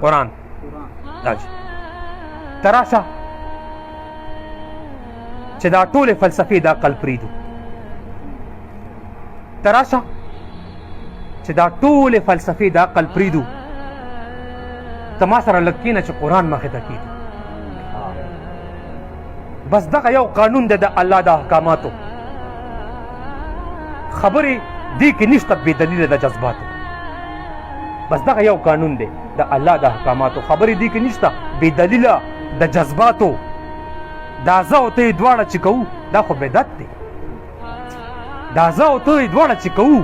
قرآن تراشه چې دا ټولې فلسفې د عقل پریږدو تراشه چې دا ټولې فلسفې د عقل پریږدو ته ما سره لږ کښېنه چې قرآن مخې ته کېږي بس دغه یو قانون دی د الله د احکاماتو خبرې دې کې نشته بې دلیله د جذباتو بس دغه یو قانون دی د الله د احکاماتو خبرې دې کې نشته بې دلیله د جذباتو دا زه او ته یې دواړه چې کوو دا خو بدعت دی دا زه او ته یې دواړه چې کوو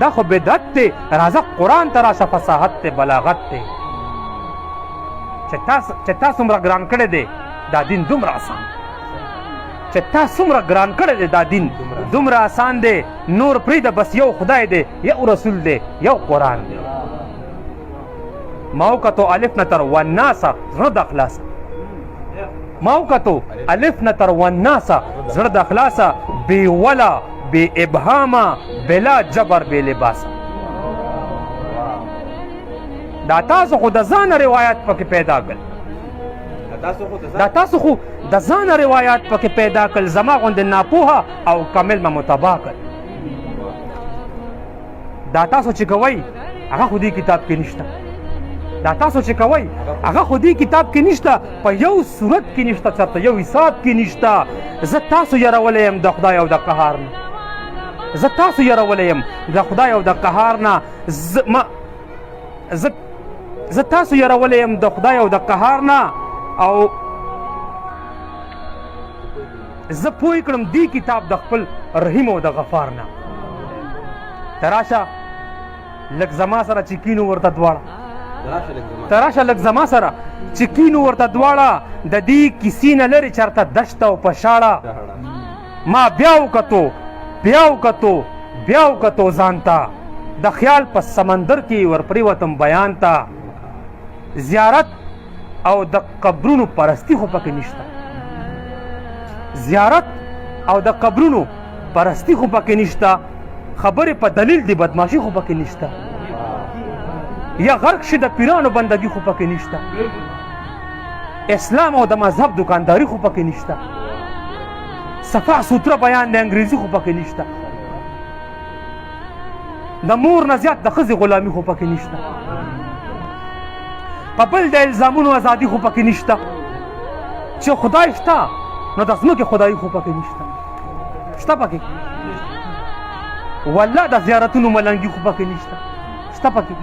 دا خو بدعت دی راځه قرآن ته راشه فصاحت دی بلاغت دی چې تا څومره ګران کړی دی دا دین دومره آسان چې تا څومره ګران کړی دی دا دین دومره آسان دی نور پرېږده بس یو خدای دی یو رسول دی یو قرآن دی ما وکتو الف نه تر والناسه زړه د اخلاصه ما وکتو الف نه تر والناسه زړه د اخلاصه بې ولا بې ابهامه بلا جبر بې لباسه دا تاسو خو د ځانه روایات پکې پیدا کړل دا تاسو خو د ځانه روایات پکې پیدا کړل زما غوندې ناپوهه او کامل مه متباه کړل دا تاسو چې کوئ هغه خو دې کتاب کې نشته دا تاسو چې کوئ هغه خو دې کتاب کې نشته په یو صورت کې نشته چېرته یو حساب کې نشته زه تاسو یرولی یم د خدای او د قهار نه زه تاسو یرولی یم د خدای او د قهار نه زه تاسو یرولی یم د خدای او د قهار نه او زه پوه کړم دې کتاب د خپل رحیم او د غفار نه ته راشه لږ زما سره چې کینو ورته دواړه ته راشه لږ زما سره چې کینو ورته دواړه د دې کیسې نه لرې چېرته دشته او په شاړه ما بیا وکتو ځان ته د خیال په سمندر کې ورپرېوتم بیان ته زیارت او د قبرونو پرستی خو پکې نشته زیارت او د قبرونو پرستی خو پکې نشته خبرې په دلیل دی بدماشي خو پکې نشته یا غرق شي د پیرانو بندګي خو پکې نشته اسلام او د مذهب دکانداري خو پکې نشته صفا سوتره بیان د انګریزي خو پکې نشته د مور نه زیات د ښځې غلامي خو پکې نشته په بل د الزامونو ازادي خو پکې نشته چې خدای شته نو د ځمکې خدایي خو پکې نشته شته پکې والله د زیارتونو ملنګي خو پکې نشته شته پکې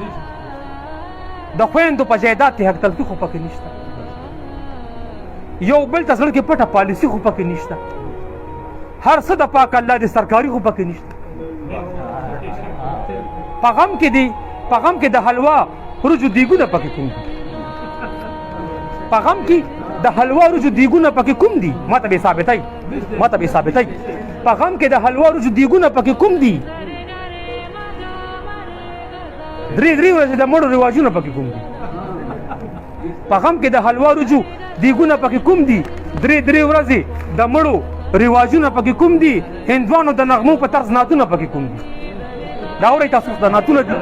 د خویندو په جایداد کې حق تلفي خو پکې نشته یو بل ته زړه کې پټه پالیسي خو پکې نشته هر څه د پاک الله د سرکاري خو پکې نشته په غم کې د حلوا رجو دیګونه پکې کوم دي په غم کې د حلوا رجو دیګونه پکې کوم دي ما ته به ثابتای په غم کې د حلوا رجو دیګونه پکې کوم دي درې ورځې د مړو رواجونه پکې کوم دي په غم کې د حلوا رجو دیګونه پکې کوم دي درې ورځې د مړو رواجونه پکې کوم دي هندوانو د نغمو په طرز نعتونه پکې کوم دي دا اورئ تاسو د نعتونه دي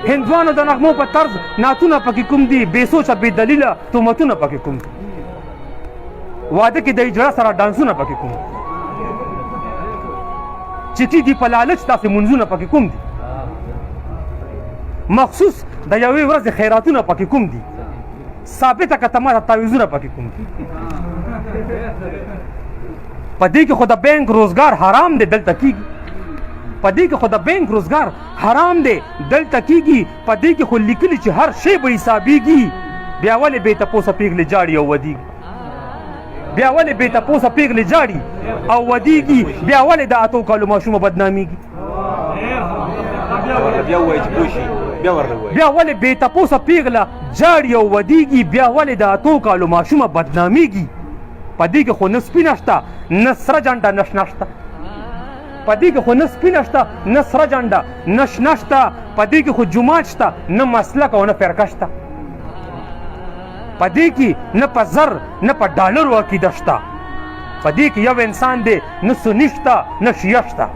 هندوانو د نغمو په طرز نعتونه پکې کوم دي بې سوچه بې دلیله تهمتونه پکې کوم دي واده کې د اجړه سره ډانسونه پکې کوم دي چې کېږي په لالچ تاسې منځونه پکې کوم دي مخصوص د یوې ورځې خیراتونه پکې کوم دي ثابته که تماته تعویضونه پکې کوم دي په دې کې خو د بینک روزګار حرام دی دلته کېږي په دې کې خو د بینک روزګار حرام دی دلته کېږي په دې کې خو لیکلي چې هر شی به حسابېږي بیا ولې بې تپوسه پېغلې جاړي او ودېږي بیا ولې بې تپوسه پېغلې جاړي او ودېږي بیا ولې د اتو کالو ماشومه بدنامېږي بیا ولې بې تپوسه پېغله جاړي او ودېږي بیا ولې د اتو کالو ماشومه بدنامېږي په دې کې خو نه سپینه شته نه سره جنډه نه شنه شته په دې کې خو نه سپینه شته نه سره جنډه نه شنه شته په دې کې خو جومات شته نه مسلک او نه فرقه شته په دې کې نه په زر نه په ډالرو عقیده شته په دې کې یو انسان دی نه سني شته نه شیعه شته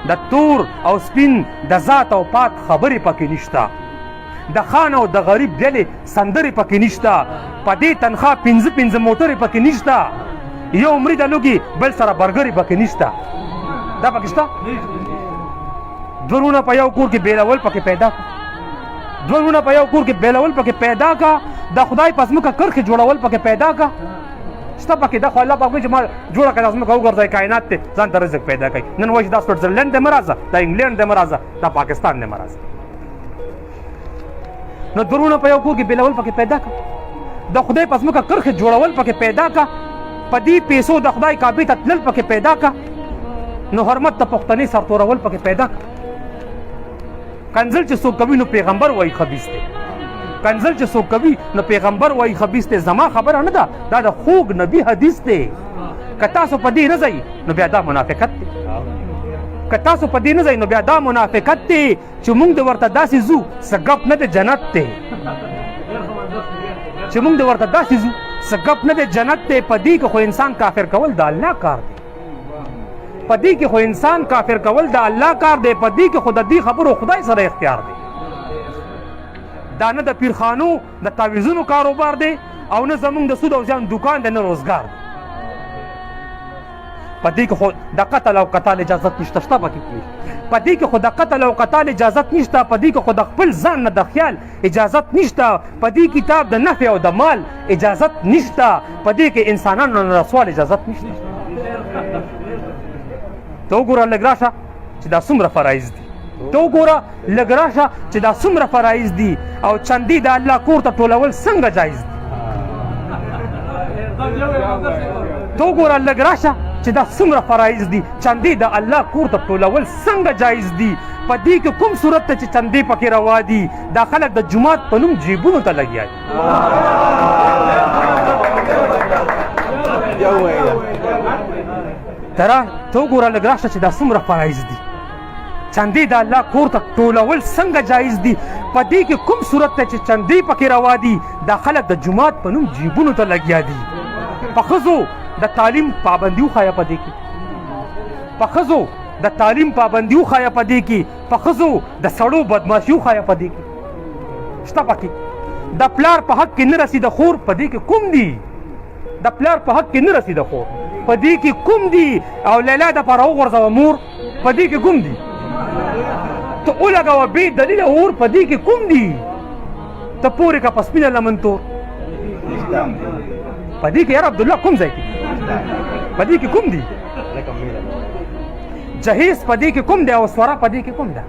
د تور او سپین د ذات او پات خبرې پکې نشته د خان او د غریب ډلې سندرې پکې نشته په دې تنخوا 5 موټرې پکې نشته یو مري د لوګي بل سره برګرې پکې نشته دا پکې شته دوه ورونه په یو کور کې بیلول پکې پیدا کا دوه ورونه په یو کور کې بیلول پکې پیدا کا د خدای په ځمکه کرښې جوړول پکې پیدا کا شته پکې دا خو الله پاک وایي چې ما جوړه کړه ځمکه وګرځئ کائنات ته ځان ته رزق پیدا کوي نن وایي چې دا سویټزرلینډ دی مه راځه دا انګلینډ دی مه راځه دا پاکستان دی مه راځه نو دوه ورونه په یو کور کې بیلول پکې پیدا کا د خدای په ځمکه کرښې جوړول پکې پیدا کا په دې پیسو د خدای کعبې ته تلل پکې پیدا کا نو حرمت ته پښتنې سرتورول پکې پیدا کا کنزل چې څوک کوي نو پیغمبر وایي خبیث دی کنزل چې څوک کوي نو پیغمبر وایي خبیث دی زما خبره نه ده دا د خوږ نبي حدیث دی که تاسو په دې نه ځئ نو بیا دا منافقت دی که تاسو په دې نه ځئ نو بیا دا منافقت دی چې موږ د ورته داسې ځو څه ګپ نه دی جنت دی چې موږ د ورته داسې ځو څه ګپ نه دی جنت دی په دې کې خو انسان کافر کول د الله کار دی په دې کې خو انسان کافر کول د الله کار دی په دې کې خو د دې خبرو خدای سره اختیار دی دا نه د پیرخانو د تعویذونو کاروبار دی او نه زمونږ د سود او زیان دوکان دی نه روزګار دی په دې کې خو د قتل او قتال اجازت نشته شته پکې په دې کې خو د قتل او قتال اجازت نشته په دې کې خو د خپل ځان نه د خیال اجازت نشته په دې کتاب د نفع او د مال اجازت نشته په دې کې انسانانو نه رسوال اجازت نشته ته وګوره لږ راشه چې دا څومره فرایض دي ته وګوره لږ راشه چې دا څومره فرایض دي او چندې د الله کور ته ټولول څنګه جایز دي ته وګوره لږ راشه چې دا څومره فرایض دي چندې د الله کور ته ټولول څنګه جایز دي په دې کې کوم صورت ته چې چندې پکې روا دي دا خلک د جومات په نوم جیبونو ته لګیا دي ترا ته وګوره لږ راشه چې دا څومره فرایض دي چندې د الله کور ته ټولول څنګه جایز دي په دې کې کوم صورت ته چې چندې پکې روا دي دا خلک د جومات په نوم جیبونو ته لګیا دي په ښځو د تعلیم پابندي وښایه په دې کې په ښځو د تعلیم پابندي وښایه په دې کې په ښځو د سړو بدماشي وښایه په دې کې شته پکې د پلار په حق کې نه رسیده خور په دې کې کوم دي د پلار په حق کې نه رسیده خور په دې کې کوم دي او لیلا د پاره وغورځوه مور په دې کې کوم دي ته ولګوه بې دلیله اور په دې کې کوم دي ته پورې که په سپینه لمن تور په دې کې یار عبدالله کوم ځای کې په دې کې کوم دي جهیز په دې کې کوم دی او سوره په دې کې کوم ده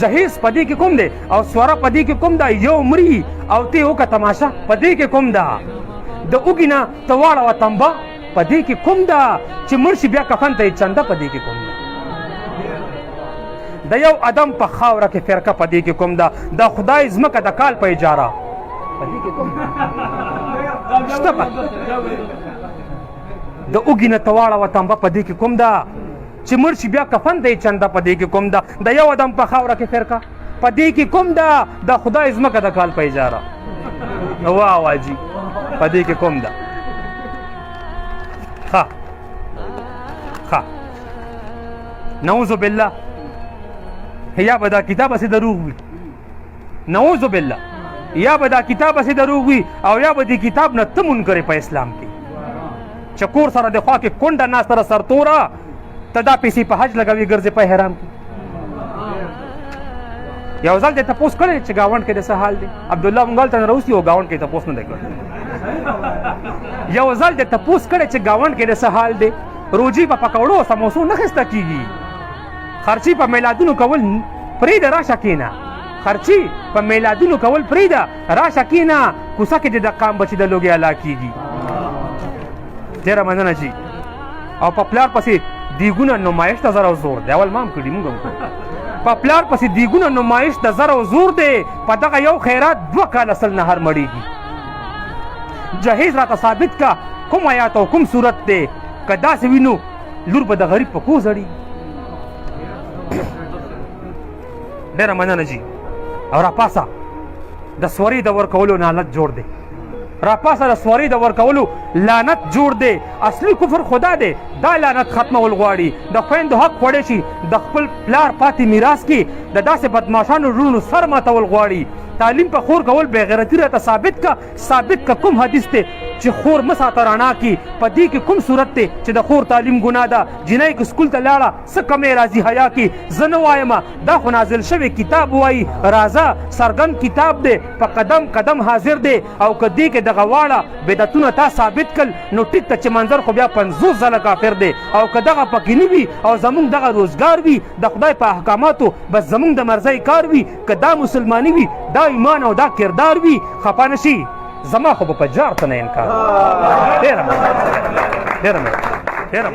جهیز په دې کې کوم دی او سوره په دې کې کوم ده یو مري او ته وکړه تماشه په دې کې کوم ده د اوږې نه ته واړوه تنبه په دې کې کوم ده چې مړ شي بیا کفن ته یې چنده په دې کې کوم ده د یو ادم په خاوره کې فرقه په دې کې کوم ده د خدای ځمکه د کال په اجاره په دې کې کوم ده شته د اوږې نه ته واړوه تنبه په دې کې کوم ده چې مړ شي بیا کفن ته یې چنده په دې کې کوم ده د یو ادم په خاوره کې فرقه په دې کې کوم ده د خدای ځمکه د کال په اجاره واه واجي په دې کې کوم ده نعوذ بالله یا به دا کتاب هسې دروغ وي نعوذ بالله یا به دا کتاب هسې دروغ وي او یا به دې کتاب نه ته منکرې په اسلام کې چې کور سره د خوا کې کونډه ناسته ده سرتوره ته دا پیسې په حج لګوي ګرځې په احرام کې یو ځل دې تپوس کړی چې ګاونډ کې د څه حال دی عبدالله مونږ هلته نه راوستي او ګاونډ کې تپوس نه دی کړی یو ځل دې تپوس کړی چې ګاونډ کې د څه حال دی روجي په پکوړو سموسو نه خسته کېږي خرچي په میلادونو کول پرېږده راشه کېنه خرچي په میلادونو کول پرېږده راشه کېنه کوڅه کې دې د قام بچي د لوږې الا کېږي ډېره مننه جي او په پلار پسې دیګونه نمایش د زر او زور دی اول ما هم کړي مونږ هم کړي په پلار پسې دیګونه نمایش د زر او زور دی په دغه یو خیرات 2 کال اصل نهر مړېږي جهیز راته ثابت کا کوم آیات او کوم صورت دی که داسې وي نو لور به د غریب په کو زړي ډېره مننه جي او راپاسه د سورې د ورکولو نه حالت جوړ دی راپاسه د سوارۍ د ورکولو لعنت جوړ دی. اصلي کفر خدا دی، دا لعنت ختمول غواړي. د خویندو حق خوړی شي، د خپل پلار پاتې میراث کې د داسې بدماشانو وروڼو سر ماتول غواړي. تعلیم په خور کول بېغیرتي راته ثابت کا کوم حدیث دی چې خور مه ساته رڼا کې. په دې کې کوم صورت دی چې د خور تعلیم ګناه ده؟ جنۍ که سکول ته لاړه څه کمی راځي حیا کې؟ زه نه وایم، دا خو نازل شوی کتاب وایي. راځه څرګند کتاب دی، په قدم قدم حاضر دی. او که دې کې دغه واړه بدعتونه تا ثابت کړل نو ټیک ته چې منظر خو بیا 50 ځله کافر دی. او که دغه پکې نه وي او زمونږ دغه روزګار وي د خدای په احکاماتو بس زمونږ د مرضۍ کار وي، که دا مسلماني وي، دا ایمان او دا کردار وي، خفه نه شي. زما خو به په جار ته نه انکار. ډېره